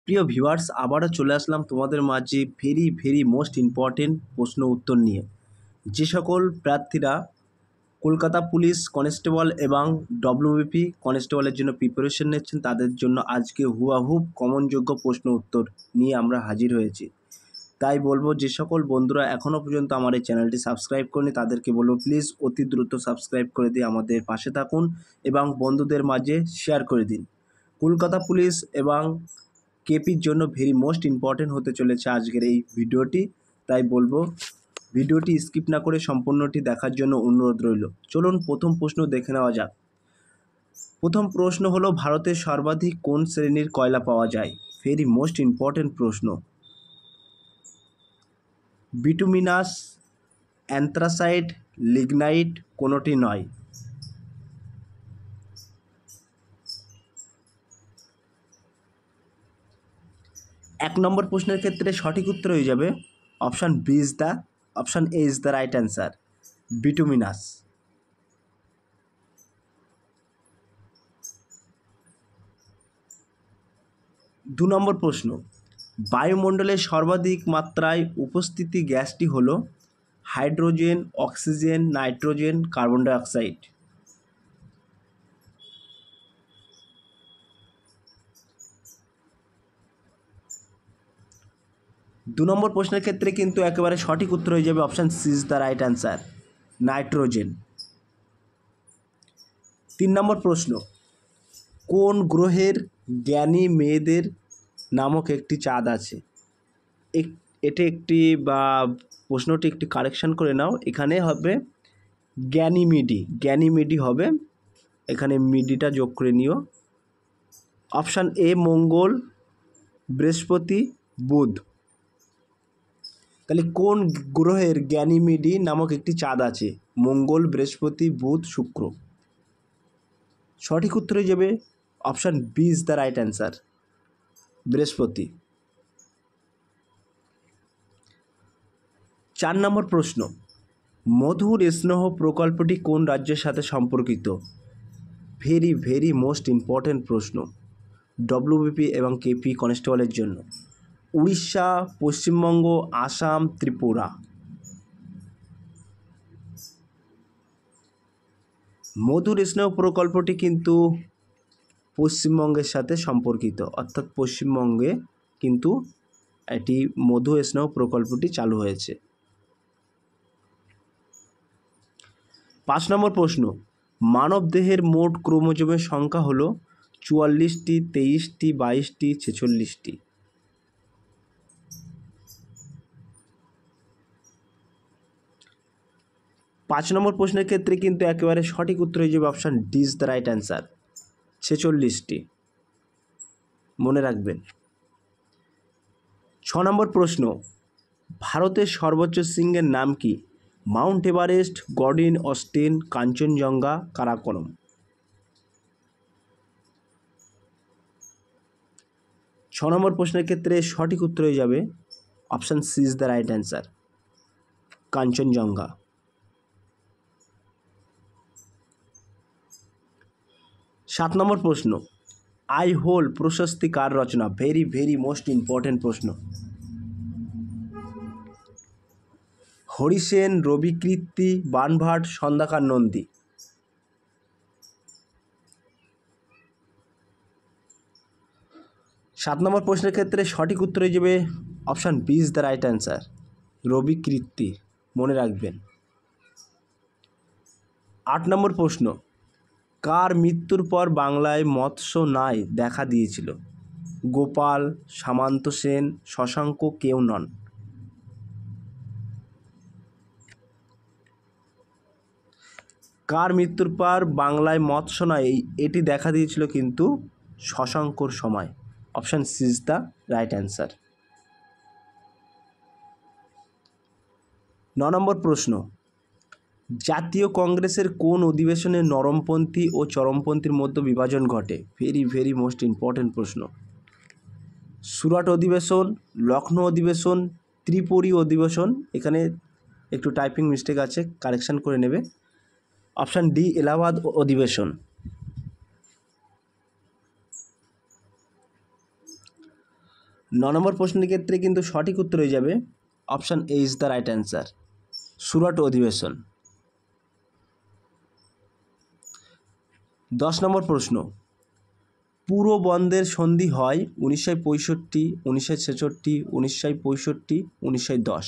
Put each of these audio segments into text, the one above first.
প্রিয় ভিউয়ার্স, আবারও চলে আসলাম তোমাদের মাঝে ভেরি মোস্ট ইম্পর্টেন্ট প্রশ্ন উত্তর নিয়ে। যে সকল প্রার্থীরা কলকাতা পুলিশ কনস্টেবল এবং ডব্লিউবিপি কনস্টেবলের জন্য প্রিপারেশন নিচ্ছেন, তাদের জন্য আজকে হুবহু কমনযোগ্য প্রশ্ন উত্তর নিয়ে আমরা হাজির হয়েছি। তাই বলবো, যে সকল বন্ধুরা এখনও পর্যন্ত আমার এই চ্যানেলটি সাবস্ক্রাইব করেনি তাদেরকে বলবো প্লিজ অতি দ্রুত সাবস্ক্রাইব করে দিয়ে আমাদের পাশে থাকুন এবং বন্ধুদের মাঝে শেয়ার করে দিন। কলকাতা পুলিশ এবং কেপির জন্য ভেরি মোস্ট ইম্পর্টেন্ট হতে চলেছে আজকের এই ভিডিওটি। তাই বলবো ভিডিওটি স্কিপ না করে সম্পূর্ণটি দেখার জন্য অনুরোধ রইল। চলুন প্রথম প্রশ্ন দেখে নেওয়া যাক। প্রথম প্রশ্ন হলো, ভারতের সর্বাধিক কোন শ্রেণীর কয়লা পাওয়া যায়? ভেরি মোস্ট ইম্পর্টেন্ট প্রশ্ন। বিটুমিনাস, অ্যান্থ্রাসাইট, লিগনাইট, কোনোটি নয়। এক নম্বর প্রশ্নের ক্ষেত্রে সঠিক উত্তর হয়ে যাবে option A is the right answer, bituminous. দু নম্বর প্রশ্ন, বায়ুমণ্ডলে সর্বাধিক মাত্রায় উপস্থিতি গ্যাসটি হল hydrogen, oxygen, nitrogen, carbon dioxide. দু নম্বর প্রশ্নের ক্ষেত্রে কিন্তু একেবারে সঠিক উত্তর হয়ে যাবে option C is the right answer, nitrogen. 3 নম্বর প্রশ্ন, কোন গ্রহের জ্ঞানী মেয়েদের নামক একটি চাঁদ আছে? এটা একটি প্রশ্নটি একটি কারেকশন করে নাও, এখানে হবে জ্ঞানীমিডি হবে, এখানে মিডিটা যোগ করে নিও। অপশান এ মঙ্গল, বৃহস্পতি, বুধ। তাহলে কোন গ্রহের জ্ঞানীমিডি নামক একটি চাঁদ আছে? মঙ্গল, বৃহস্পতি, বুধ, শুক্র। সঠিক উত্তর হয়ে যাবে option B is the right answer, বৃহস্পতি। 4 নম্বর প্রশ্ন, মধুর স্নেহ প্রকল্পটি কোন রাজ্যের সাথে সম্পর্কিত? ভেরি মোস্ট ইম্পর্টেন্ট প্রশ্ন ডব্লিউবিপি এবং কেপি কনস্টেবলের জন্য। উড়িষ্যা, পশ্চিমবঙ্গ, আসাম, ত্রিপুরা। মধুর স্নেহ প্রকল্পটি কিন্তু পশ্চিমবঙ্গের সাথে সম্পর্কিত, অর্থাৎ পশ্চিমবঙ্গে কিন্তু এটি মধু স্নেহ প্রকল্পটি চালু হয়েছে। 5 নম্বর প্রশ্ন, মানবদেহের মোট ক্রোমোজোমের সংখ্যা হলো 44টি, 23টি, 22টি, 46টি। পাঁচ নম্বর প্রশ্নের ক্ষেত্রে কিন্তু একেবারে সঠিক উত্তর হয়ে যাবে option D is the right answer, 46টি। মনে রাখবেন। 6 নম্বর প্রশ্ন, ভারতের সর্বোচ্চ শৃঙ্গের নাম কি? Mount Everest, Gordon Austin, Kanchenjunga, Karakoram. ছ নম্বর প্রশ্নের ক্ষেত্রে সঠিক উত্তর হয়ে যাবে option C is the right answer, Kanchenjunga. 7 নম্বর প্রশ্ন, আই হোল প্রশস্তি কার রচনা? ভেরি মোস্ট ইম্পর্টেন্ট প্রশ্ন। হরিসেন, রবি কীর্তি, বানভাট, সন্ধ্যাকার নন্দী। 7 নম্বর প্রশ্নের ক্ষেত্রে সঠিক উত্তর হয়ে যাবে option B is the right answer, Ravikirti. মনে রাখবেন। 8 নম্বর প্রশ্ন, কার মৃত্যুর পর বাংলায় মৎস্য ন্যায় দেখা দিয়েছিল? গোপাল, সামন্ত সেন, শশাঙ্ক, কেউ নন। কার মৃত্যুর পর বাংলায় মৎস্য ন্যায় এটি দেখা দিয়েছিল কিন্তু শশাঙ্কর সময়। Option C is the right answer. 9 নম্বর প্রশ্ন, জাতীয় কংগ্রেসের কোন অধিবেশনে নরমপন্থী ও চরমপন্থীর মধ্যে বিভাজন ঘটে? ভেরি মোস্ট ইম্পর্টেন্ট প্রশ্ন। সুরাট অধিবেশন, লখনৌ অধিবেশন, ত্রিপুরী অধিবেশন। এখানে একটু টাইপিং মিস্টেক আছে, কারেকশান করে নেবে। অপশান ডি এলাহাবাদ অধিবেশন। নম্বর প্রশ্নের ক্ষেত্রে কিন্তু সঠিক উত্তর হয়ে যাবে option A is the right answer, Surat অধিবেশন। 10 নম্বর প্রশ্ন, পুরো বন্দের সন্ধি হয় 1965, 1966, 1965, 1910।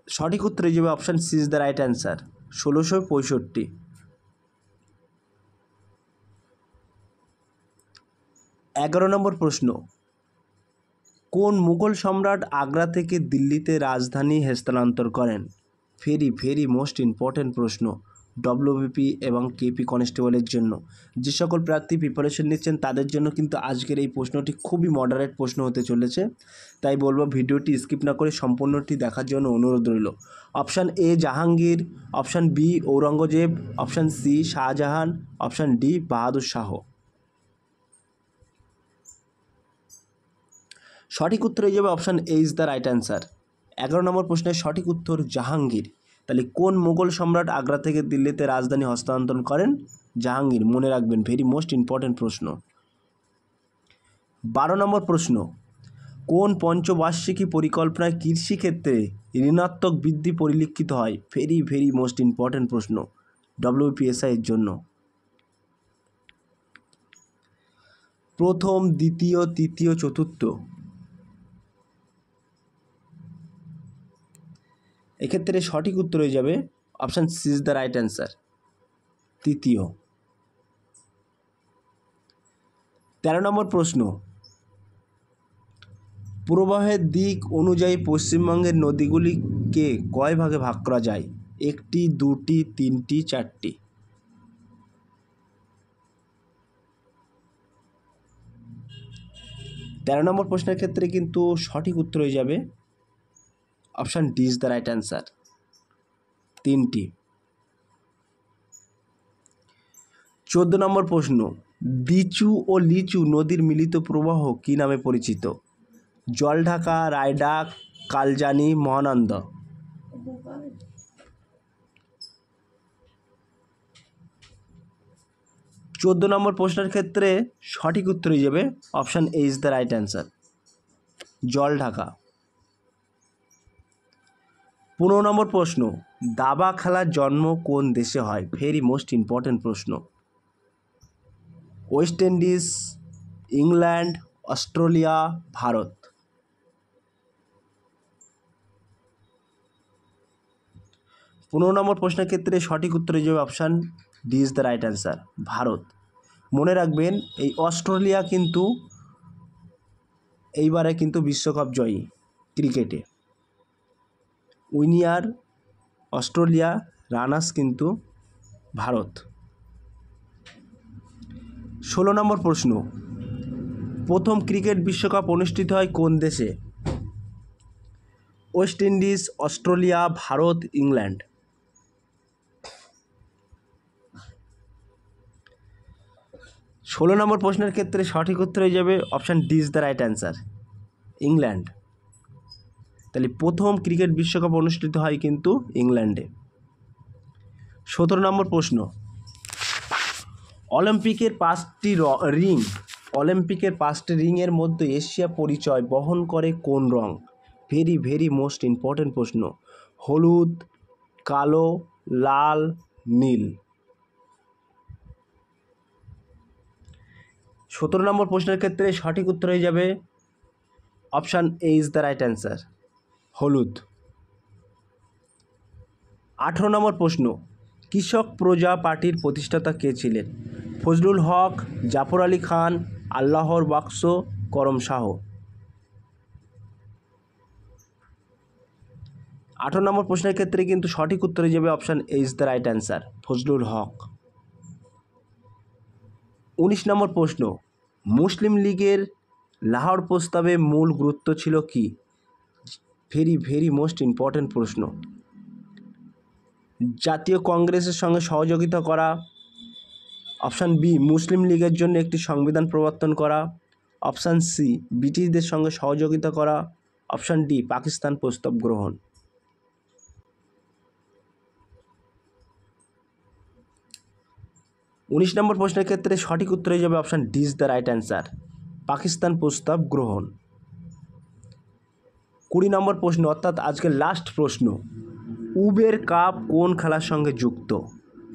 সঠিক উত্তর হয়ে যাবে option C is the right answer, 1665। 11 নম্বর প্রশ্ন, কোন মুঘল সম্রাট আগ্রা থেকে দিল্লিতে রাজধানী স্থানান্তর করেন? ভেরি মোস্ট ইম্পর্ট্যান্ট প্রশ্ন ডব্লিউবিপি এবং কেপি কনস্টেবলের জন্য। যে সকল প্রার্থী প্রিপারেশন নিচ্ছেন তাদের জন্য কিন্তু আজকের এই প্রশ্নটি খুবই মডারেট প্রশ্ন হতে চলেছে, তাই বলবো ভিডিওটি স্কিপ না করে সম্পূর্ণটি দেখার জন্য অনুরোধ রইল। Option A Jahangir, option B Aurangzeb, option C Shahjahan, option D Bahadur Shah. সঠিক উত্তর হয়ে যাবে option A is the right answer. 11 নম্বর প্রশ্নের সঠিক উত্তর জাহাঙ্গীর। তাহলে কোন মুঘল সম্রাট আগ্রা থেকে দিল্লিতে রাজধানী হস্তান্তর করেন? জাহাঙ্গীর, মনে রাখবেন, ভেরি মোস্ট ইম্পর্ট্যান্ট প্রশ্ন। 12 নম্বর প্রশ্ন, কোন পঞ্চবার্ষিকী পরিকল্পনায় কৃষিক্ষেত্রে ঋণাত্মক বৃদ্ধি পরিলক্ষিত হয়? ভেরি মোস্ট ইম্পর্ট্যান্ট প্রশ্ন ডব্লিউপিএসআই এর জন্য। প্রথম, দ্বিতীয়, তৃতীয়, চতুর্থ। এক্ষেত্রে সঠিক উত্তর হয়ে যাবে option C is the right answer, তৃতীয়। 13 নম্বর প্রশ্ন, প্রবাহের দিক অনুযায়ী পশ্চিমবঙ্গের নদীগুলিকে কয় ভাগে ভাগ করা যায়? 1টি, 2টি, 3টি, 4টি। তেরো নম্বর প্রশ্নের ক্ষেত্রে কিন্তু সঠিক উত্তর হয়ে যাবে option D is the right answer, 3টি। 14 নম্বর প্রশ্ন, দিচু ও লিচু নদীর মিলিত প্রবাহ কী নামে পরিচিত? জলঢাকা, রায়ডাক, কালজানি, মহানন্দা। 14 নম্বর প্রশ্নের ক্ষেত্রে সঠিক উত্তর হয়ে যাবে option A is the right answer, Jaldhaka. 15 নম্বর প্রশ্ন, দাবা খেলার জন্ম কোন দেশে হয়? ভেরি মোস্ট ইম্পর্ট্যান্ট প্রশ্ন। West Indies, England, Australia, Bharat. 15 নম্বর প্রশ্নের ক্ষেত্রে সঠিক উত্তর হয়ে যাবে option D is the right answer, Bharat. মনে রাখবেন এই অস্ট্রেলিয়া কিন্তু এইবারে কিন্তু বিশ্বকাপ জয়ী ক্রিকেটে। উইনিয়ার অস্ট্রেলিয়া, রানার্স কিন্তু ভারত। 16 নম্বর প্রশ্ন, প্রথম ক্রিকেট বিশ্বকাপ অনুষ্ঠিত হয় কোন দেশে? West Indies, Australia, Bharat, England. 16 নম্বর প্রশ্নের ক্ষেত্রে সঠিক উত্তর হয়ে যাবে option D is the right answer, England. তাহলে প্রথম ক্রিকেট বিশ্বকাপ অনুষ্ঠিত হয় কিন্তু ইংল্যান্ডে। 17 নম্বর প্রশ্ন, অলিম্পিকের 5টি রিংয়ের মধ্যে এশিয়া পরিচয় বহন করে কোন রং? ভেরি মোস্ট ইম্পর্ট্যান্ট প্রশ্ন, হলুদ, কালো, লাল, নীল। 17 নম্বর প্রশ্নের ক্ষেত্রে সঠিক উত্তর হয়ে যাবে option A is the right answer, হলুদ। 18 নম্বর প্রশ্ন, কৃষক প্রজা পার্টির প্রতিষ্ঠাতা কে ছিলেন? ফজলুল হক, জাফর আলী খান, আল্লাহর বাক্স, করম শাহ। 18 নম্বর প্রশ্নের ক্ষেত্রে কিন্তু সঠিক উত্তর হয়ে যাবে option A is the right answer, Fazlul Huq. 19 নম্বর প্রশ্ন, মুসলিম লীগের লাহোর প্রস্তাবে মূল গুরুত্ব ছিল কি? ভেরি মোস্ট ইম্পর্ট্যান্ট প্রশ্ন, জাতীয় কংগ্রেসের সঙ্গে সহযোগিতা করা, অপশান বি মুসলিম লীগের জন্য একটি সংবিধান প্রবর্তন করা, অপশান সি ব্রিটিশদের সঙ্গে সহযোগিতা করা, অপশান ডি পাকিস্তান প্রস্তাব গ্রহণ। 19 নম্বর প্রশ্নের ক্ষেত্রে সঠিক উত্তর হয়ে যাবে option D is the right answer, Pakistan প্রস্তাব গ্রহণ। 20 নম্বর প্রশ্ন অর্থাৎ আজকের লাস্ট প্রশ্ন, উবের কাপ কোন খেলার সঙ্গে যুক্ত?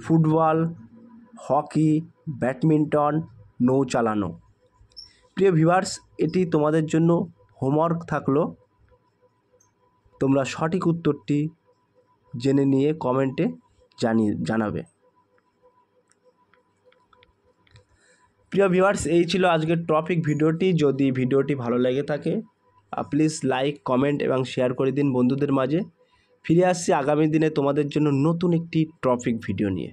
ফুটবল, হকি, ব্যাডমিন্টন, নৌ চালানো। প্রিয় ভিউয়ার্স, এটি তোমাদের জন্য হোমওয়ার্ক থাকলো, তোমরা সঠিক উত্তরটি জেনে নিয়ে কমেন্টে জানাবে। প্রিয় ভিউয়ার্স, এই ছিল আজকের টপিক ভিডিওটি। যদি ভিডিওটি ভালো লেগে থাকে প্লিজ লাইক, কমেন্ট এবং শেয়ার করে দিন বন্ধুদের মাঝে। ফিরে আসছি আগামী দিনে তোমাদের জন্য নতুন একটি টপিক ভিডিও নিয়ে।